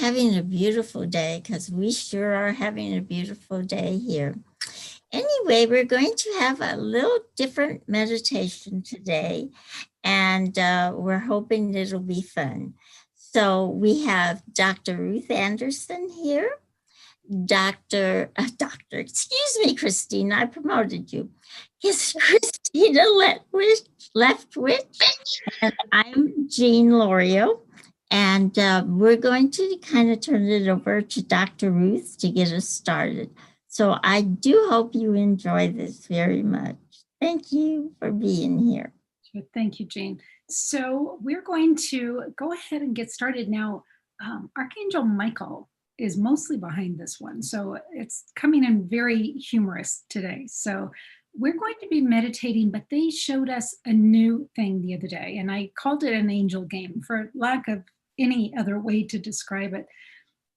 having a beautiful day, because we sure are having a beautiful day here. Anyway, we're going to have a little different meditation today, and we're hoping it'll be fun. So we have Dr. Ruth Anderson here. Doctor, excuse me, Christina, I promoted you. It's Christina Leftwich, and I'm Jean Lorio. And we're going to kind of turn it over to Dr. Ruth to get us started. So I do hope you enjoy this very much. Thank you for being here. Thank you, Jean. So we're going to go ahead and get started now. Archangel Michael is mostly behind this one. So it's coming in very humorous today. So we're going to be meditating, but they showed us a new thing the other day, and I called it an angel game for lack of any other way to describe it.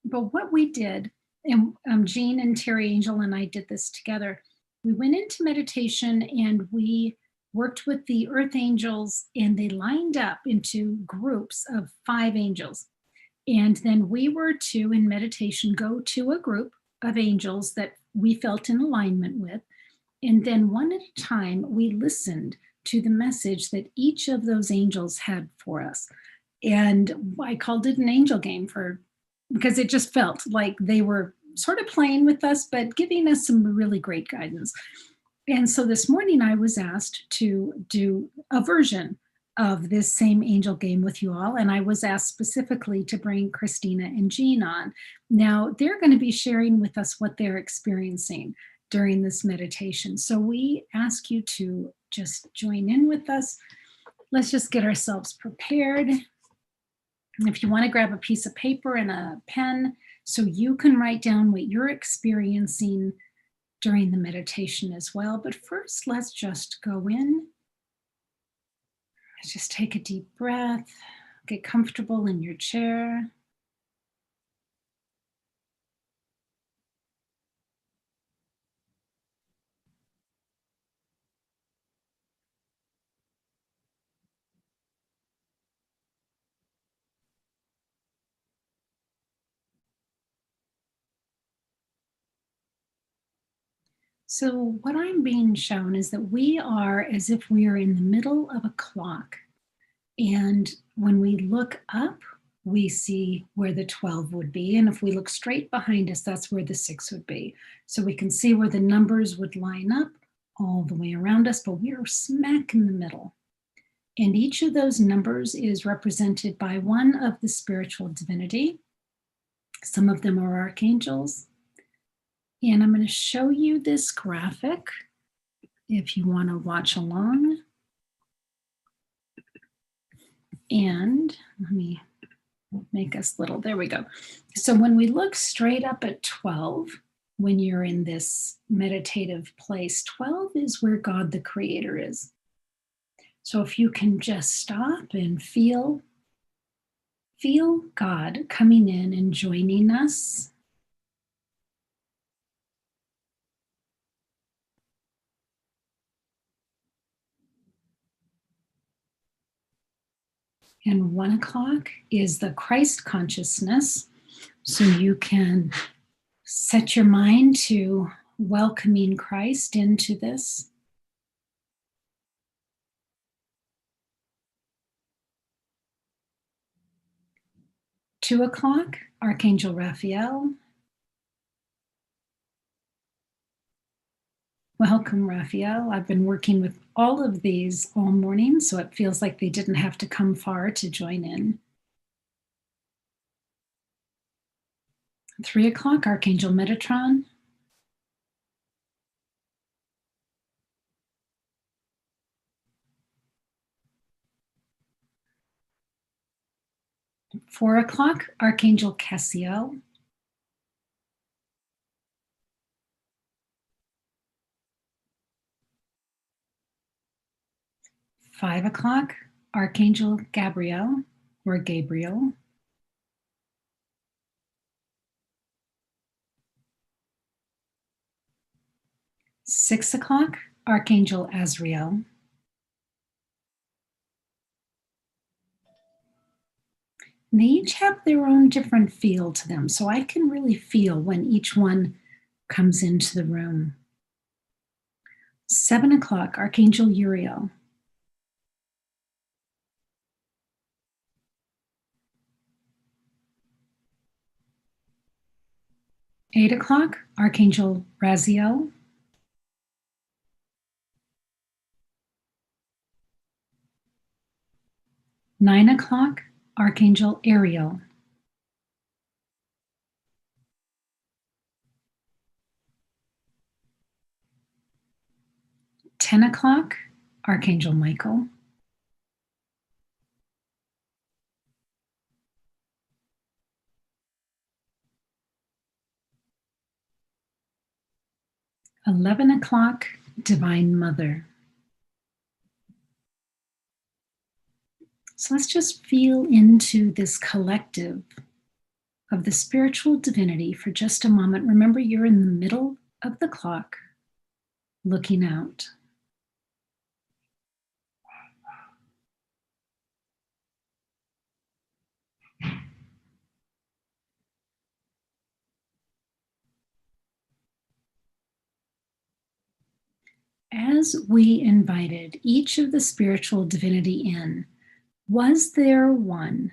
But what we did, and Jean and Teri Angel and I did this together, we went into meditation and we worked with the earth angels, and they lined up into groups of 5 angels. And then we were to, in meditation, go to a group of angels that we felt in alignment with. And then one at a time, we listened to the message that each of those angels had for us. And I called it an angel game because it just felt like they were sort of playing with us, but giving us some really great guidance. And so this morning I was asked to do a version of this same angel game with you all. And I was asked specifically to bring Christina and Jean on. Now they're going to be sharing with us what they're experiencing during this meditation. So we ask you to just join in with us. Let's just get ourselves prepared. And if you want to grab a piece of paper and a pen so you can write down what you're experiencing during the meditation as well. But first, let's just go in. Let's just take a deep breath, get comfortable in your chair. So what I'm being shown is that we are as if we are in the middle of a clock. And when we look up, we see where the 12 would be. And if we look straight behind us, that's where the 6 would be. So we can see where the numbers would line up all the way around us, but we are smack in the middle. And each of those numbers is represented by one of the spiritual divinity. Some of them are archangels. And I'm going to show you this graphic if you want to watch along. And let me make us little, there we go. So when we look straight up at 12, when you're in this meditative place, 12 is where God the Creator is. So if you can just stop and feel God coming in and joining us. And 1 o'clock is the Christ consciousness. So you can set your mind to welcoming Christ into this. Two o'clock, Archangel Raphael. Welcome, Raphael. I've been working with all of these all morning, so it feels like they didn't have to come far to join in. 3 o'clock, Archangel Metatron. At 4 o'clock, Archangel Cassiel. 5 o'clock, Archangel Gabriel or Gabriel. 6 o'clock, Archangel Azrael. And they each have their own different feel to them. So I can really feel when each one comes into the room. 7 o'clock, Archangel Uriel. 8 o'clock, Archangel Raziel. 9 o'clock, Archangel Ariel. 10 o'clock, Archangel Michael. 11 o'clock, Divine Mother. So let's just feel into this collective of the spiritual divinity for just a moment. Remember, you're in the middle of the clock, looking out. As we invited each of the spiritual divinity in, was there one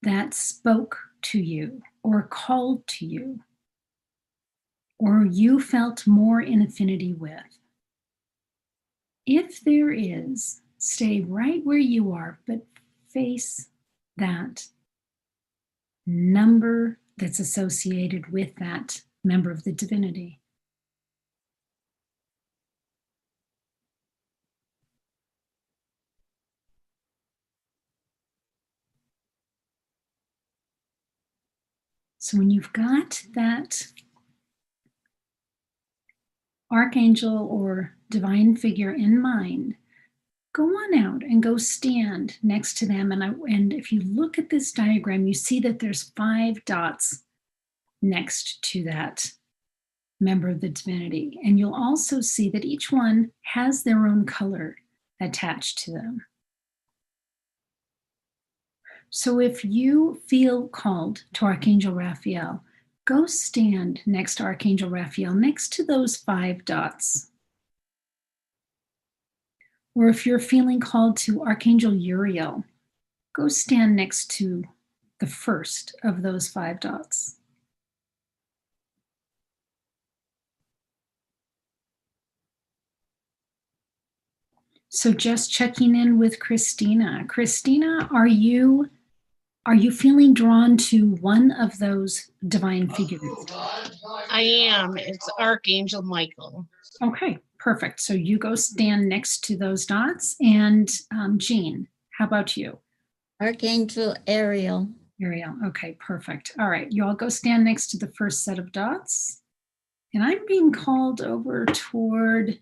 that spoke to you or called to you, or you felt more in affinity with? If there is, stay right where you are, but face that number that's associated with that member of the divinity. So when you've got that archangel or divine figure in mind, go on out and go stand next to them. And if you look at this diagram, you see that there's 5 dots next to that member of the divinity. And you'll also see that each one has their own color attached to them. So if you feel called to Archangel Raphael, go stand next to Archangel Raphael, next to those 5 dots. Or if you're feeling called to Archangel Uriel, go stand next to the first of those 5 dots. So just checking in with Christina. Christina, are you feeling drawn to one of those divine figures? I am. It's Archangel Michael. Okay, perfect. So you go stand next to those dots. And Jean, how about you? Archangel Ariel. Ariel. Okay, perfect. All right, you all go stand next to the first set of dots. And I'm being called over toward,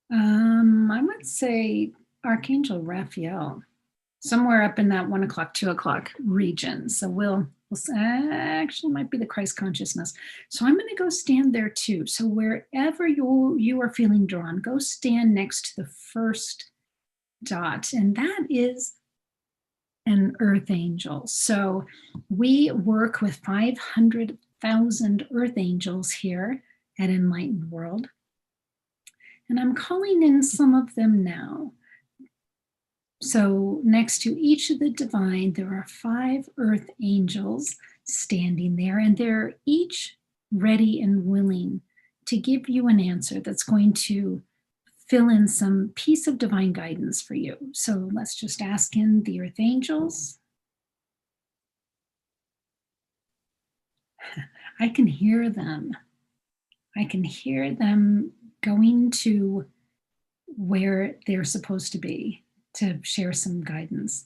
I would say Archangel Raphael, somewhere up in that 1 o'clock, 2 o'clock region. So we'll actually might be the Christ consciousness. So I'm going to go stand there too. So wherever you are feeling drawn, go stand next to the first dot. And that is an earth angel. So we work with 500,000 earth angels here at Enlightened World. And I'm calling in some of them now. So next to each of the divine, there are 5 earth angels standing there, and they're each ready and willing to give you an answer that's going to fill in some piece of divine guidance for you. So let's just ask in the earth angels. I can hear them. I can hear them going to where they're supposed to be to share some guidance.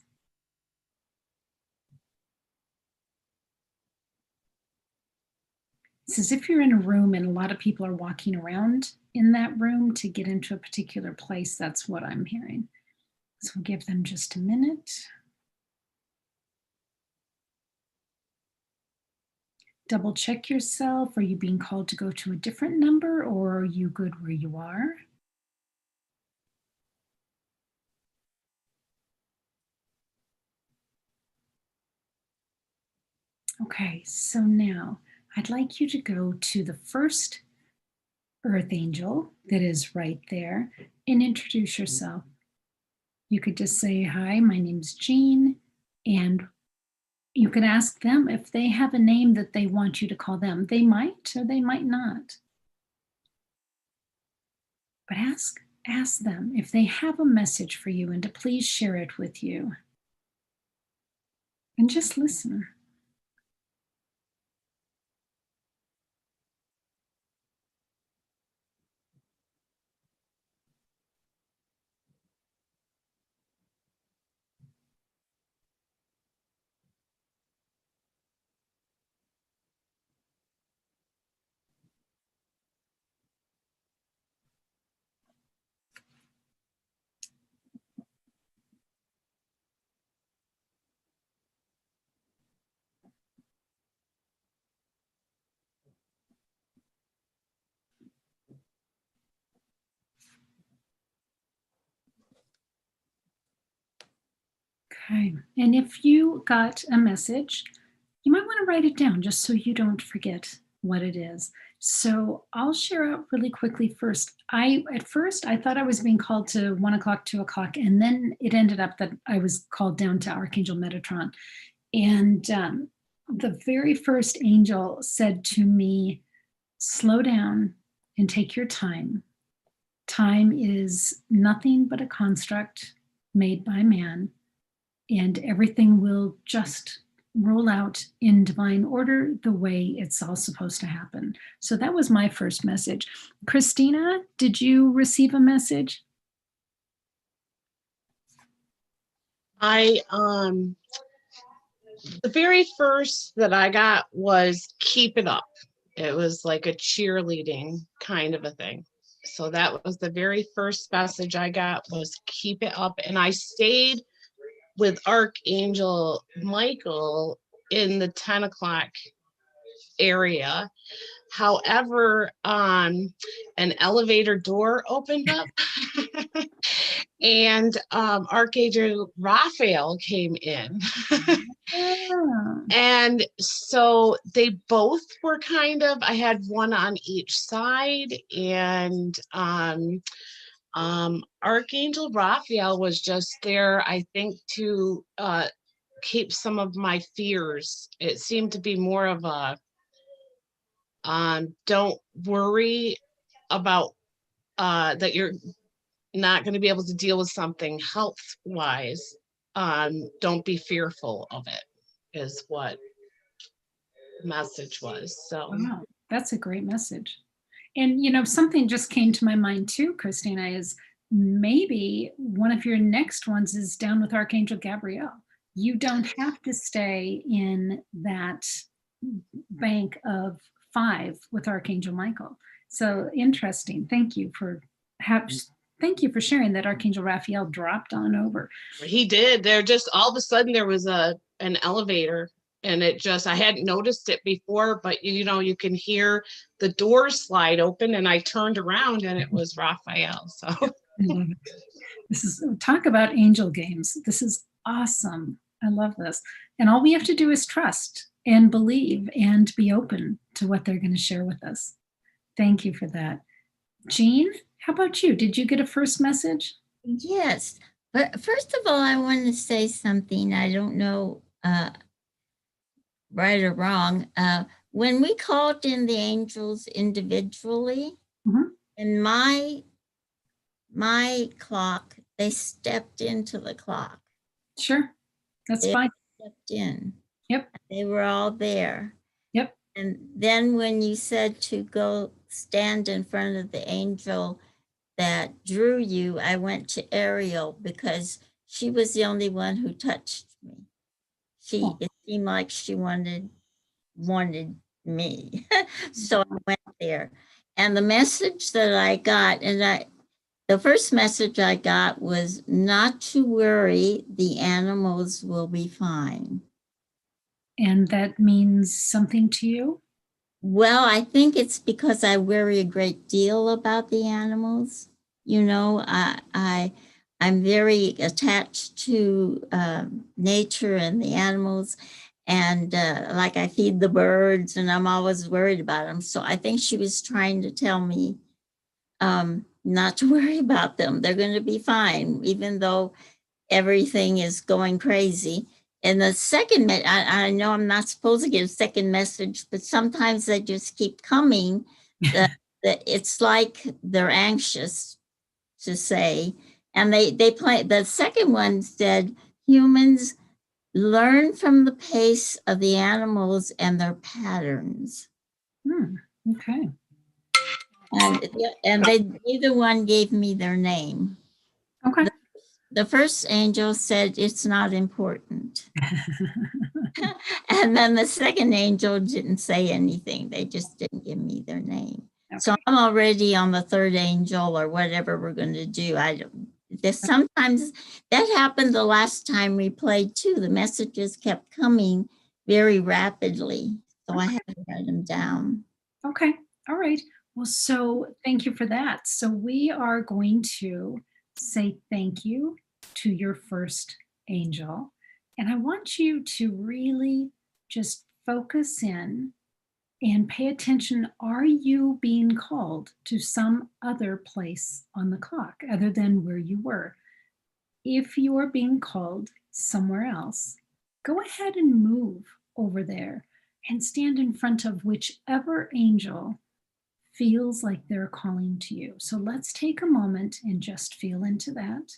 It's as if you're in a room and a lot of people are walking around in that room to get into a particular place. That's what I'm hearing. So we'll give them just a minute. Double check yourself. Are you being called to go to a different number, or are you good where you are? Okay, so now I'd like you to go to the first Earth Angel that is right there and introduce yourself. You could just say, hi, my name's Jean, and you can ask them if they have a name that they want you to call them. They might or they might not. But ask them if they have a message for you and to please share it with you. And just listen. Okay, and if you got a message, you might want to write it down just so you don't forget what it is. So I'll share out really quickly first. At first I thought I was being called to 1 o'clock, 2 o'clock, and then it ended up that I was called down to Archangel Metatron. And the very first angel said to me, slow down and take your time. Time is nothing but a construct made by man, and everything will just roll out in divine order the way it's all supposed to happen. So that was my first message. Christina, did you receive a message? The very first that I got was keep it up. It was like a cheerleading kind of a thing. So that was the very first message I got, was keep it up. And I stayed with Archangel Michael in the 10 o'clock area. However, an elevator door opened up and Archangel Raphael came in. And so they both were kind of, I had one on each side, and Archangel Raphael was just there, I think, to keep some of my fears. It seemed to be more of a don't worry about that you're not going to be able to deal with something health wise. Don't be fearful of it, is what message was. So wow, that's a great message. And you know, something just came to my mind too, Christina, is maybe one of your next ones is down with Archangel Gabrielle. You don't have to stay in that bank of 5 with Archangel Michael. So interesting. Thank you for sharing that Archangel Raphael dropped on over. he did. There just all of a sudden there was an elevator, and it just, I hadn't noticed it before, but you know, you can hear the doors slide open, and I turned around and it was Raphael. So this is, talk about angel games. This is awesome. I love this. And all we have to do is trust and believe and be open to what they're going to share with us. Thank you for that. Jean, how about you? Did you get a first message? Yes. But first of all, I want to say something. I don't know right or wrong. When we called in the angels individually, in my clock, they stepped into the clock. Sure. That's fine. Stepped in. Yep. They were all there. Yep. And then when you said to go stand in front of the angel that drew you, I went to Ariel because she was the only one who touched me. It seemed like she wanted me. So I went there. And the message that I got, the first message I got was not to worry, the animals will be fine. And that means something to you? Well, I think it's because I worry a great deal about the animals. You know, I'm very attached to nature and the animals. And like I feed the birds and I'm always worried about them. So I think she was trying to tell me not to worry about them. They're going to be fine, even though everything is going crazy. And the second, I know I'm not supposed to give a second message, but sometimes they just keep coming. It's like they're anxious to say. And they play, the second one said, humans learn from the pace of the animals and their patterns. Okay. And they neither one gave me their name. Okay. The first angel said it's not important. And then the second angel didn't say anything. They just didn't give me their name. Okay. So I'm already on the third angel or whatever we're going to do. Sometimes that happened the last time we played too. The messages kept coming very rapidly. So I had to write them down. Okay. All right. Well, so thank you for that. So we are going to say thank you to your first angel. And I want you to really just focus in and pay attention. Are you being called to some other place on the clock other than where you were? If you are being called somewhere else, go ahead and move over there and stand in front of whichever angel feels like they're calling to you. So let's take a moment and just feel into that.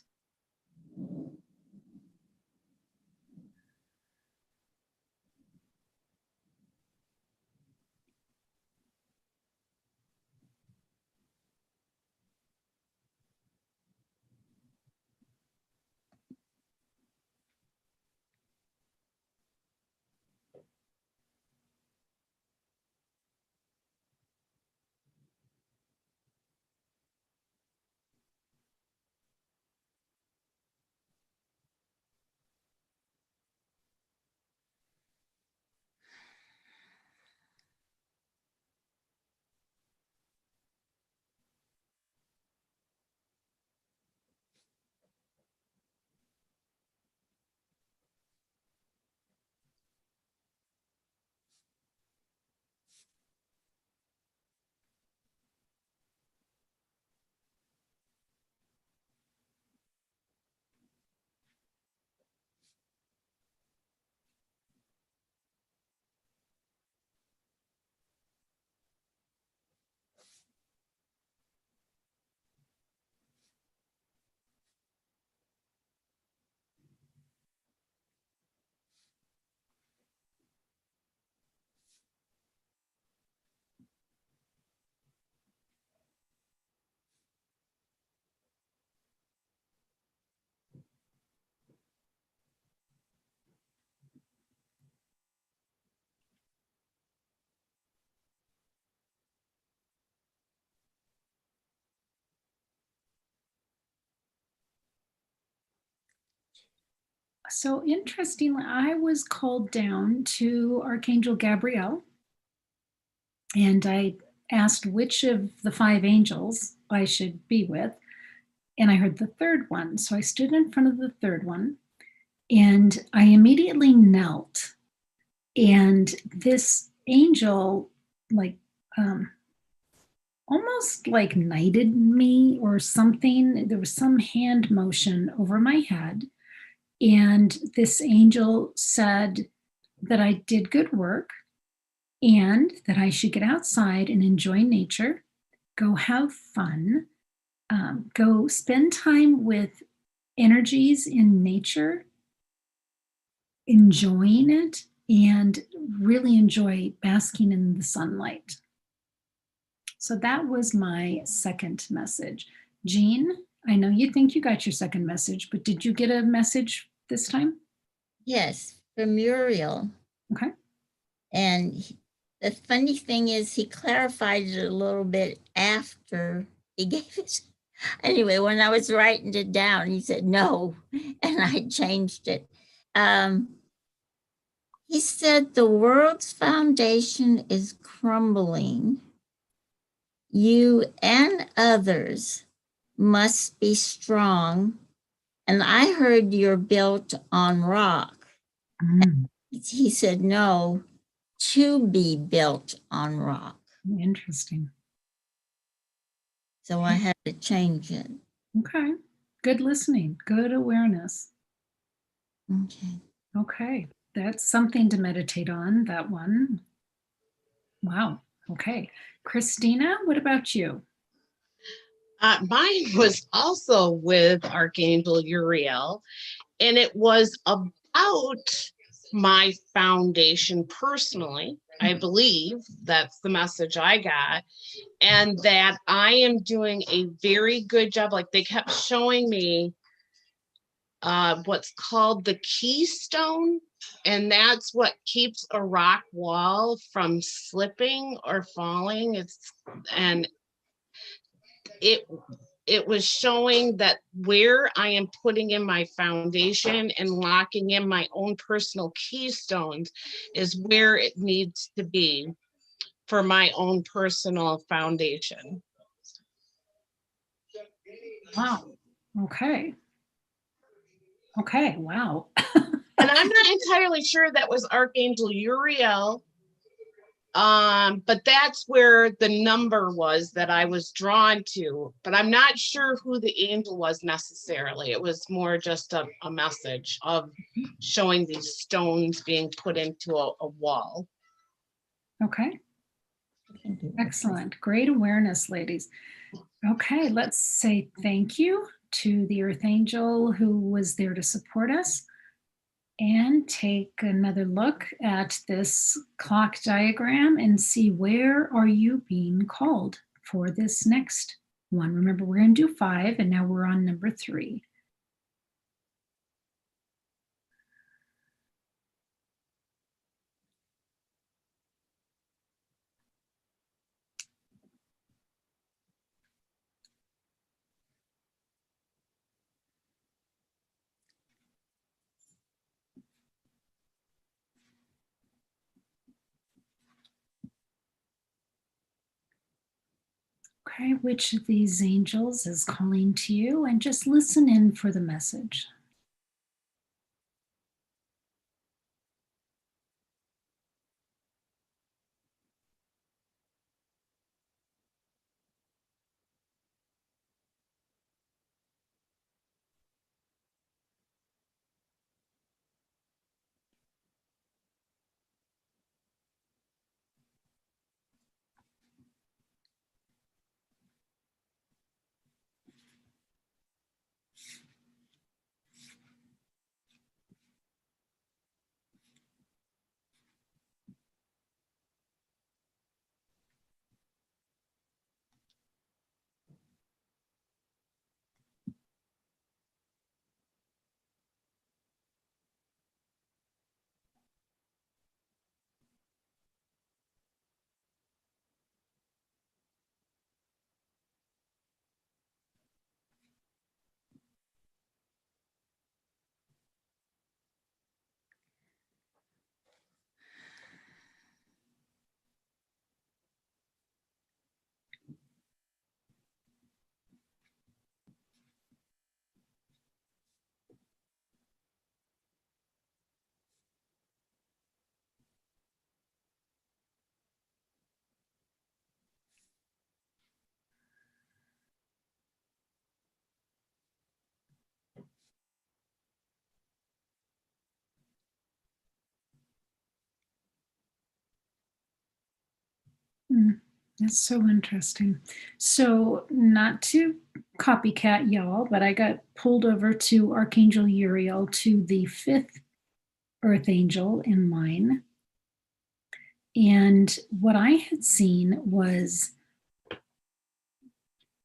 So interestingly, I was called down to Archangel Gabrielle, and I asked which of the 5 angels I should be with, and I heard the third one. So I stood in front of the third one, and I immediately knelt. And this angel, like, almost like knighted me or something. There was some hand motion over my head. And this angel said that I did good work and that I should get outside and enjoy nature, go have fun, go spend time with energies in nature, enjoying it, and really enjoy basking in the sunlight. So that was my second message. Jean, I know you think you got your second message, but did you get a message this time? Yes, from Uriel. Okay. And the funny thing is he clarified it a little bit after he gave it. Anyway, when I was writing it down, he said no, and I changed it. He said the world's foundation is crumbling. You and others must be strong. And I heard you're built on rock. He said, no, to be built on rock. Interesting. So I had to change it. Okay. Good listening. Good awareness. Okay. Okay. That's something to meditate on, that one. Wow. Okay. Christina, what about you? Mine was also with Archangel Uriel, and it was about my foundation personally. I believe that's the message I got, and that I am doing a very good job. Like they kept showing me what's called the keystone, and that's what keeps a rock wall from slipping or falling. And it was showing that where I am putting in my foundation and locking in my own personal keystones is where it needs to be for my own personal foundation. Wow. Okay. Okay. Wow. And I'm not entirely sure that was Archangel Uriel. But that's where the number was that I was drawn to, but I'm not sure who the angel was necessarily. It was more just a message of showing these stones being put into a wall. Okay. Excellent. Great awareness, ladies. Okay, let's say thank you to the Earth Angel who was there to support us, and take another look at this clock diagram and see where are you being called for this next one. Remember, we're going to do 5, and now we're on number 3. Okay, which of these angels is calling to you? And just listen in for the message. That's so interesting. So, not to copycat y'all, but I got pulled over to Archangel Uriel, to the 5th Earth Angel in line. And what I had seen was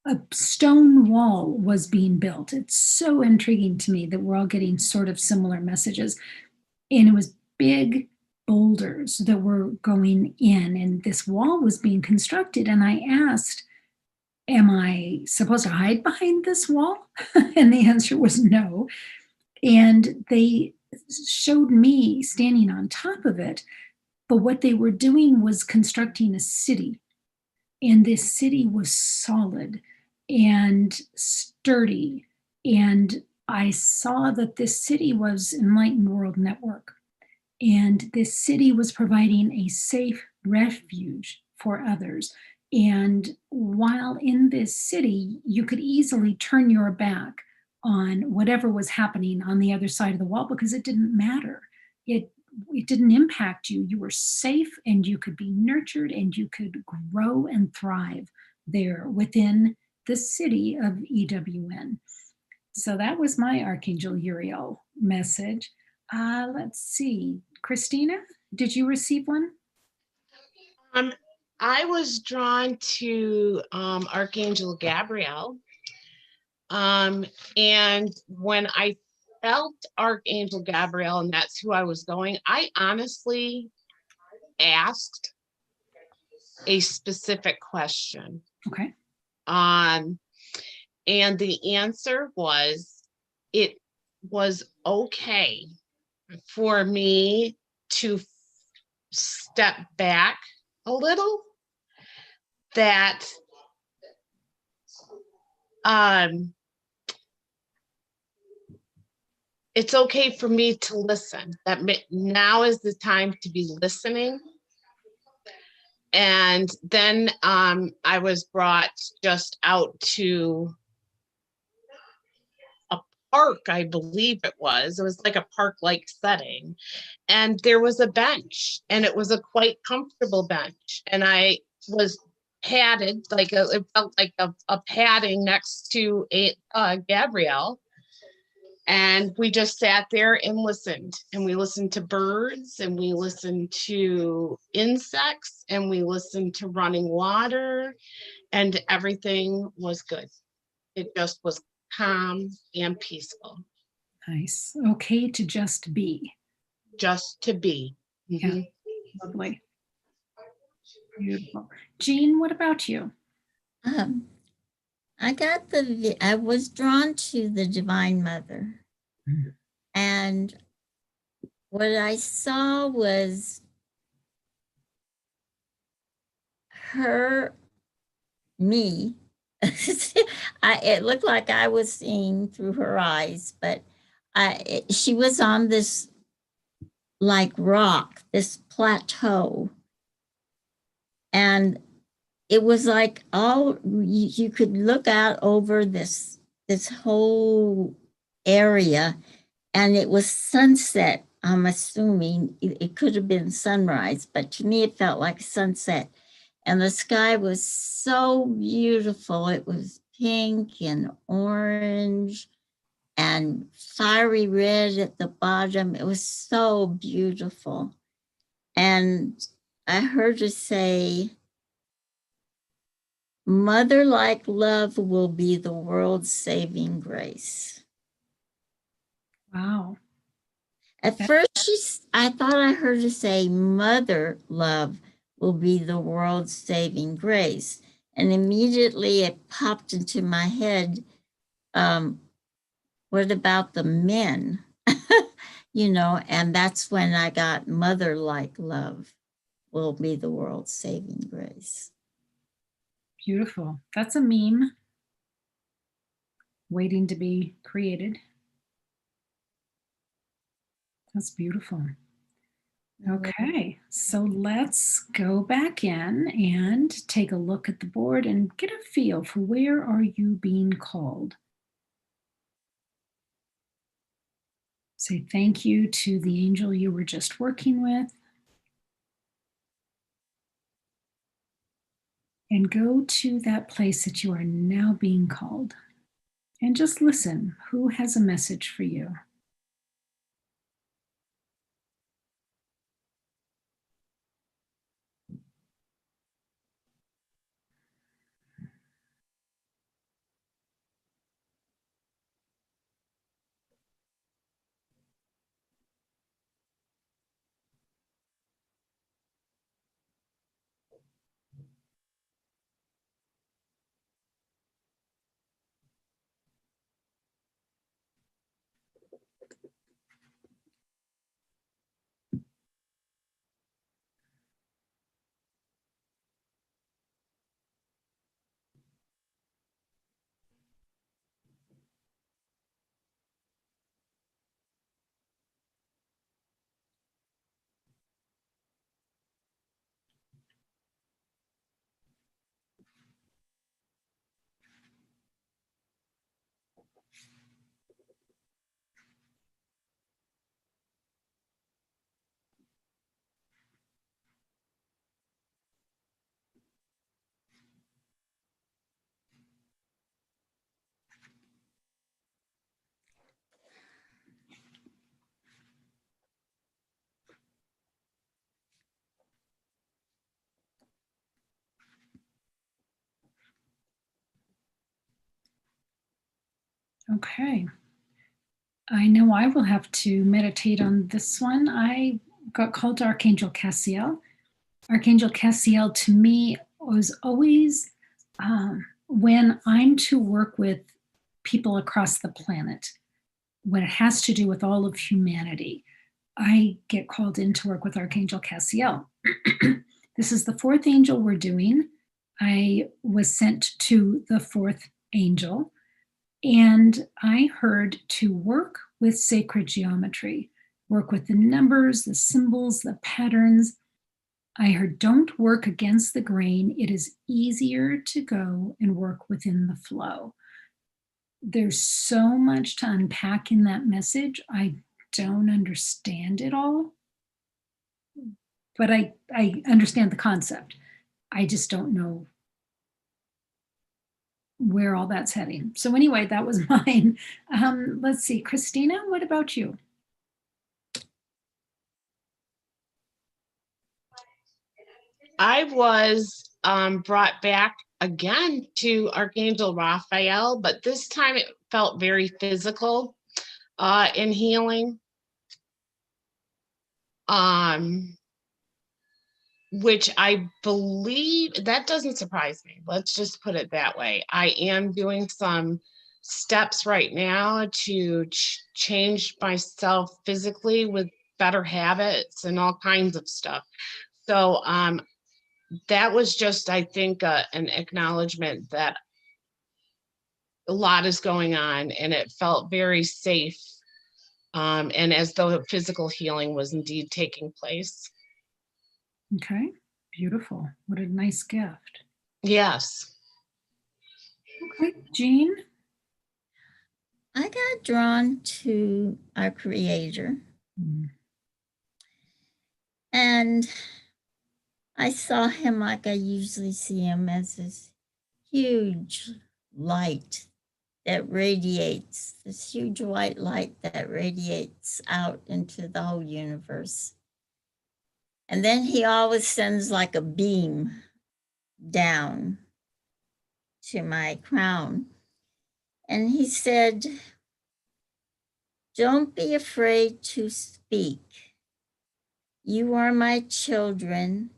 a stone wall was being built. It's so intriguing to me that we're all getting sort of similar messages. And it was big boulders that were going in, and this wall was being constructed. And I asked, am I supposed to hide behind this wall? And the answer was no. And they showed me standing on top of it. But what they were doing was constructing a city. And this city was solid and sturdy. And I saw that this city was Enlightened World Network. And this city was providing a safe refuge for others. And while in this city, you could easily turn your back on whatever was happening on the other side of the wall because it didn't matter. It didn't impact you. You were safe and you could be nurtured and you could grow and thrive there within the city of EWN. So that was my Archangel Uriel message. Let's see. Christina, did you receive one? I was drawn to Archangel Gabrielle. And when I felt Archangel Gabrielle, and that's who I was going, I honestly asked a specific question. Okay. And the answer was, it was okay for me to step back a little, that it's okay for me to listen, that now is the time to be listening. And then I was brought just out to a park, I believe it was like a park-like setting. And there was a bench, and it was a quite comfortable bench. And I was padded, it felt like a padding next to Gabrielle. And we just sat there and listened. And we listened to birds, and we listened to insects, and we listened to running water, and everything was good. It just was calm and peaceful. Nice. Okay to just be. Just to be. Yeah. Lovely. Beautiful. Jean, what about you? I was drawn to the Divine Mother. Mm-hmm. And what I saw was me. It looked like I was seeing through her eyes, but she was on this like rock, this plateau. And it was like you could look out over this whole area, and it was sunset. I'm assuming it could have been sunrise, but to me it felt like sunset. And the sky was so beautiful. It was pink and orange and fiery red at the bottom. It was so beautiful. And I heard her say, "Mother-like love will be the world's saving grace." Wow. At first, I thought I heard her say, "Mother love will be the world's saving grace." And immediately it popped into my head, what about the men? And that's when I got mother-like love will be the world's saving grace. Beautiful. That's a meme waiting to be created. That's beautiful. Okay, so let's go back in and take a look at the board and get a feel for where are you being called. Say thank you to the angel you were just working with. And go to that place that you are now being called. And just listen. Who has a message for you? Okay. I know I will have to meditate on this one. I got called to Archangel Cassiel. Archangel Cassiel to me was always when I'm to work with people across the planet, when it has to do with all of humanity, I get called in to work with Archangel Cassiel. This is the fourth angel we're doing. I was sent to the fourth angel, and I heard to work with sacred geometry, work with the numbers, the symbols, the patterns. I heard don't work against the grain. It is easier to go and work within the flow. There's so much to unpack in that message. I don't understand it all, but I understand the concept. I just don't know where all that's heading. So anyway, that was mine. Let's see, Christina, what about you? I was brought back again to Archangel Raphael, but this time it felt very physical in healing. Which I believe, that doesn't surprise me. Let's just put it that way. I am doing some steps right now to change myself physically with better habits and all kinds of stuff. So that was just, I think, an acknowledgement that a lot is going on, and it felt very safe, and as though physical healing was indeed taking place. Okay, beautiful. What a nice gift. Yes. Okay, Jean? I got drawn to our Creator. And I saw him like I usually see him, as this huge light that radiates, this huge white light that radiates out into the whole universe. And then he always sends like a beam down to my crown. And he said, "Don't be afraid to speak. You are my children.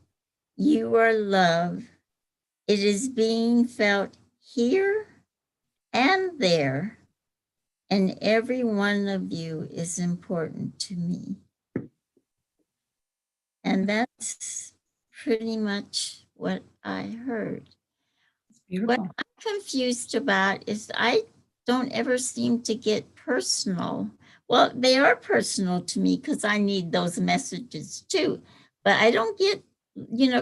You are love. It is being felt here and there, and every one of you is important to me." And that's pretty much what I heard. What Beautiful. I'm confused about is I don't ever seem to get personal. Well, they are personal to me because I need those messages too. But I don't get,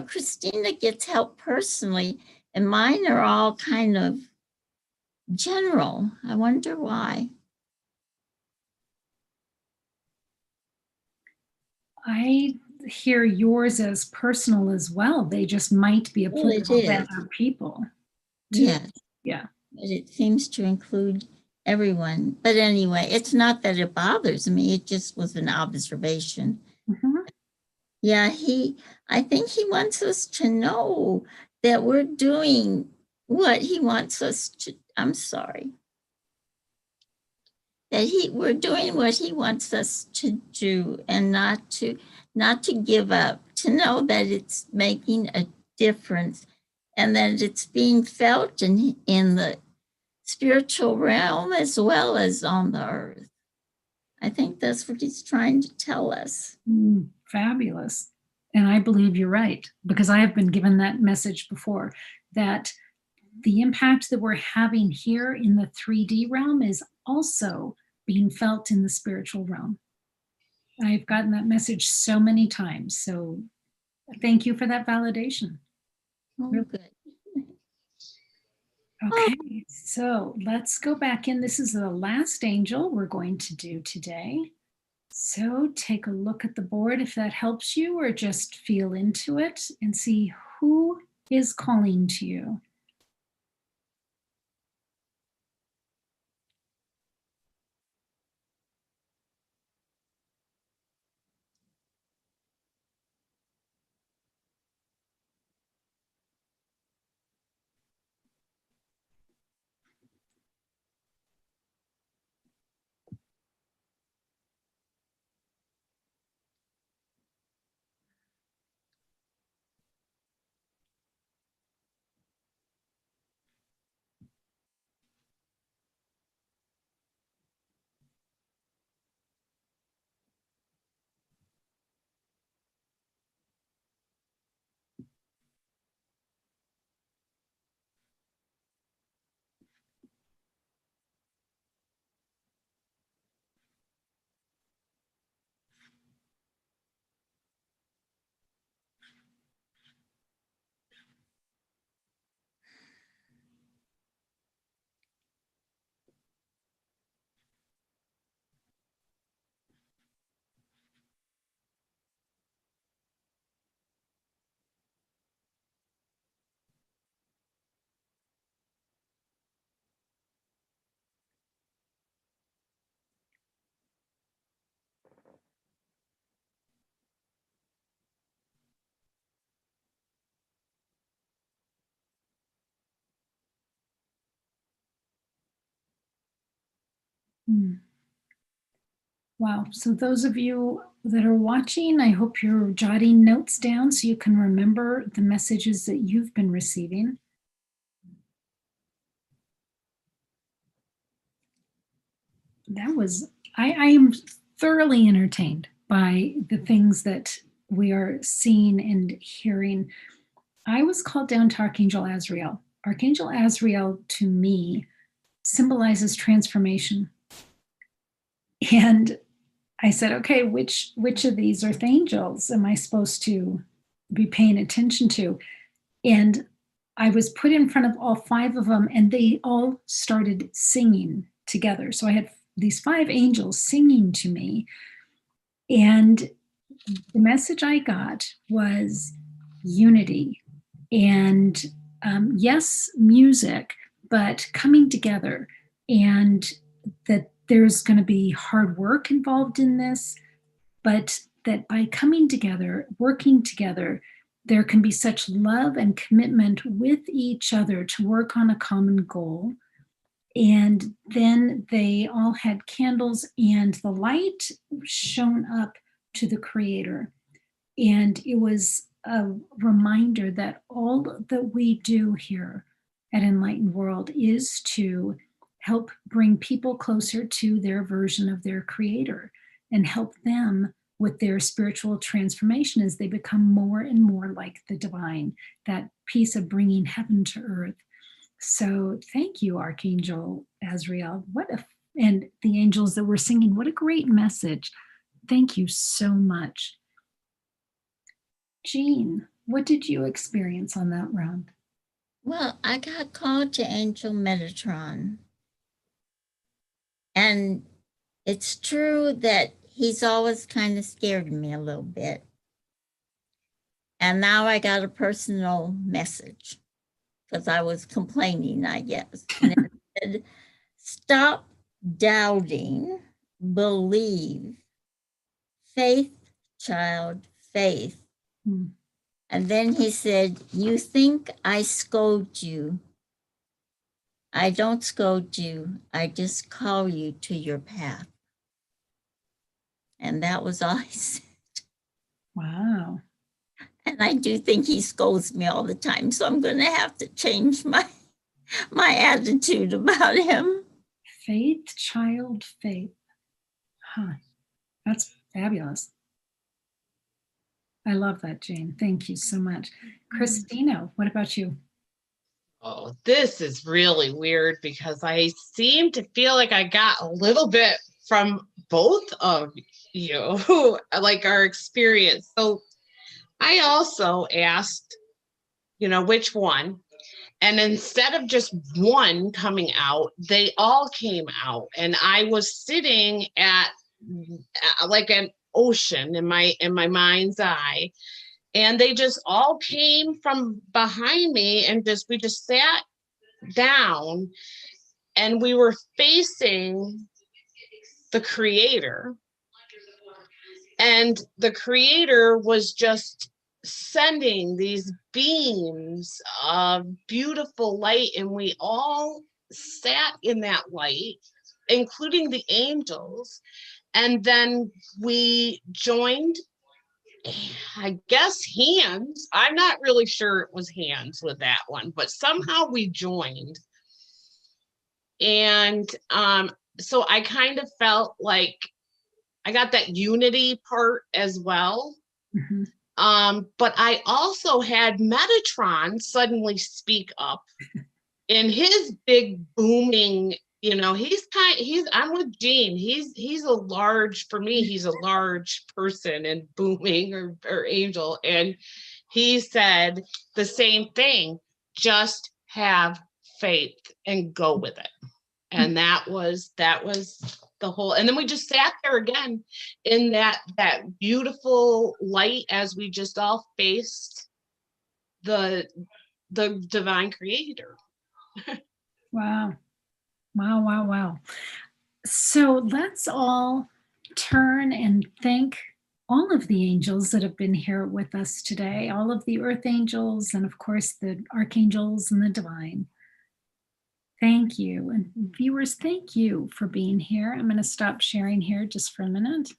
Christina gets help personally, and mine are all kind of general. I wonder why. I hear yours as personal as well. They just might be Well, it applicable to is. other people. Too. Yes. Yeah. But it seems to include everyone. But anyway, it's not that it bothers me. It just was an observation. Mhm. Yeah, I think he wants us to know that we're doing what he wants us to. I'm sorry. That we're doing what he wants us to do, and not to give up, to know that it's making a difference, and that it's being felt in the spiritual realm as well as on the earth. I think that's what he's trying to tell us. Fabulous. And I believe you're right, because I have been given that message before, that the impact that we're having here in the 3D realm is also being felt in the spiritual realm. I've gotten that message so many times. So thank you for that validation. Oh, good. Okay, so let's go back in. This is the last angel we're going to do today. So take a look at the board if that helps you, or just feel into it and see who is calling to you. Mm. Wow. So those of you that are watching, I hope you're jotting notes down so you can remember the messages that you've been receiving. That was, I am thoroughly entertained by the things that we are seeing and hearing. I was called down to Archangel Azrael. Archangel Azrael, to me, symbolizes transformation. And I said, okay, which of these archangels am I supposed to be paying attention to? And I was put in front of all 5 of them, and they all started singing together. So I had these 5 angels singing to me. And the message I got was unity and yes, music, but coming together, and that there's going to be hard work involved in this, but that by coming together, working together, there can be such love and commitment with each other to work on a common goal. And then they all had candles, and the light shone up to the Creator. And it was a reminder that all that we do here at Enlightened World is to help bring people closer to their version of their Creator and help them with their spiritual transformation as they become more and more like the divine, that piece of bringing heaven to earth. So thank you, Archangel Azrael. And the angels that were singing, what a great message. Thank you so much. Jean, what did you experience on that round? Well, I got called to Angel Metatron. And it's true that he's always kind of scared me a little bit. And now I got a personal message because I was complaining, I guess. And it said, stop doubting, believe. Faith, child, faith. And then he said, you think I scold you. I don't scold you. I just call you to your path. And that was all he said. Wow. And I do think he scolds me all the time. So I'm going to have to change my attitude about him. Faith, child, faith. Huh. That's fabulous. I love that, Jane. Thank you so much. Christina, what about you? Oh, this is really weird because I seem to feel like I got a little bit from both of you, like our experience. So I also asked, which one? And instead of just one coming out, they all came out. And I was sitting at like an ocean in my mind's eye. And they just all came from behind me, and we just sat down, and we were facing the Creator. And the Creator was just sending these beams of beautiful light, and we all sat in that light, including the angels. And then we joined, I guess, hands. I'm not really sure it was hands with that one, but somehow we joined. And so I kind of felt like I got that unity part as well. Mm-hmm. But I also had Metatron suddenly speak up in his big booming, I'm with Jean. He's a large, for me, he's a large person and booming or angel. And he said the same thing, just have faith and go with it. And that was the whole, and then we just sat there again in that beautiful light as we just all faced the divine Creator. Wow. Wow, wow, wow. So let's all turn and thank all of the angels that have been here with us today, all of the earth angels, and of course the archangels and the divine. Thank you. And viewers, thank you for being here. I'm going to stop sharing here just for a minute.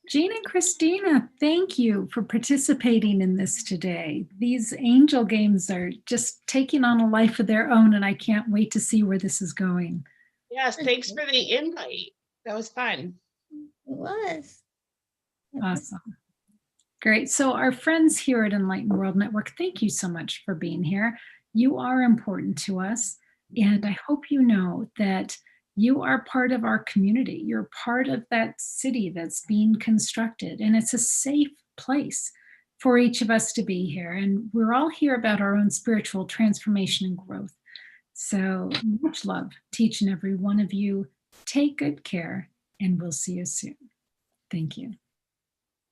Jean and Christina, thank you for participating in this today. These angel games are just taking on a life of their own, and I can't wait to see where this is going. Yes, thanks for the invite. That was fun. It was. Awesome. Great. So our friends here at Enlightened World Network, thank you so much for being here. You are important to us. And I hope you know that you are part of our community. You're part of that city that's being constructed. And it's a safe place for each of us to be here. And we're all here about our own spiritual transformation and growth. So much love to each and every one of you. Take good care, and we'll see you soon. Thank you.